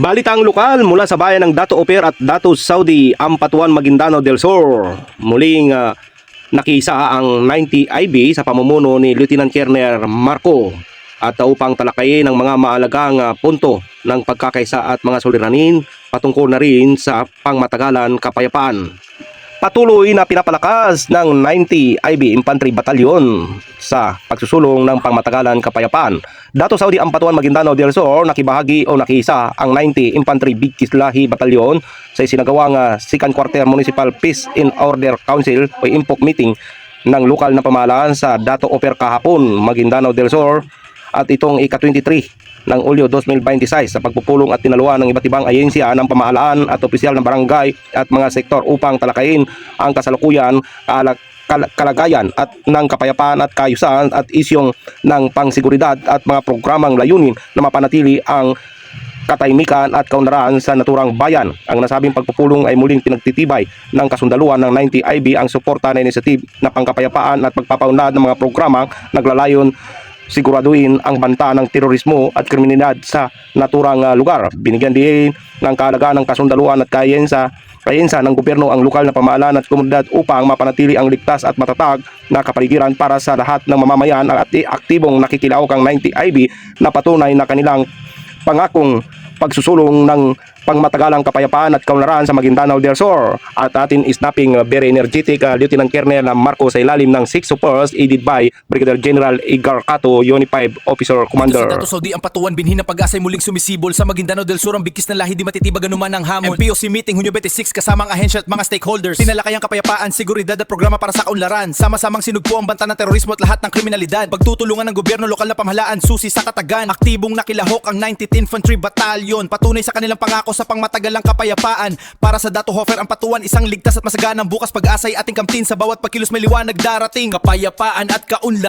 Balitang lokal mula sa bayan ng Dato Oper at Dato Saudi, Ampatuan, Maguindanao del Sur. Muling nakisa ang 90 IB sa pamumuno ni Lieutenant Colonel Marco at upang talakayin ang mga mahalagang punto ng pagkakaisa at mga suliranin patungkol na rin sa pangmatagalan kapayapaan. Patuloy na pinapalakas ng 90 IB Infantry Battalion sa pagsusulong ng pangmatagalan kapayapaan. Dato Saudi, Ampatuan, Maguindanao del Sur, nakibahagi o nakisa ang 90 Infantry Bikislahi Battalion sa isinagawang 2nd Quarter Municipal Peace in Order Council o IMPOC meeting ng lokal na pamahalaan sa Dato Oper kahapon, Maguindanao del Sur, at itong ika-23 ng Ulyo 2026 sa pagpupulong at tinaluan ng iba't ibang ahensya ng pamahalaan at opisyal ng barangay at mga sektor upang talakayin ang kasalukuyan, kalagayan at ng kapayapaan at kaayusan at isyong ng pangseguridad at mga programang layunin na mapanatili ang katahimikan at kaunlaran sa naturang bayan. Ang nasabing pagpupulong ay muling pinagtitibay ng kasundaluhan ng 90 IB ang suporta na inisiative na pangkapayapaan at pagpapaunlad ng mga programang naglalayon siguraduhin ang banta ng terorismo at kriminalidad sa naturang lugar. Binigyan din ng kaalagaan ng kasundaluhan at kayensa ng gobyerno ang lokal na pamahalaan at komunidad upang mapanatili ang ligtas at matatag na kapaligiran para sa lahat ng mamamayan at aktibong nakikilaok ang 90 IB na patunay na kanilang pangakong pagsusulong ng pangmatagalang kapayapaan at kaunlaran sa Maguindanao del Sur. At atin is napping very energetic Lieutenant Colonel Marco sa ilalim ng 6 Supers aided by Brigadier General Igar Cato, Unified Officer Commander. Ito si Dato Saudi, Ampatuan, binhin ng pag-asay muling sumisibol sa Maguindanao del Sur, ang bigkis na lahi di matitibag anuman ng hamon. MPOC meeting Hunyo 26 kasama ang ahensya at mga stakeholders. Tinalakay ang kapayapaan, seguridad at programa para sa kaunlaran. Sama-samang sinugpo ang banta ng terorismo at lahat ng kriminalidad. Pagtutulungan ng gobyerno, lokal na pamahalaan, susi sa katagan. Aktibong nakilahok ang 90th Infantry Battalion, patunay sa kanilang pangako sa pangmatagalang kapayapaan. Para sa Dato Hofer, Ampatuan, isang ligtas at masaganang bukas, pag-asay ating kamtin sa bawat pagkilos may liwanag darating. Kapayapaan at kaunlaran.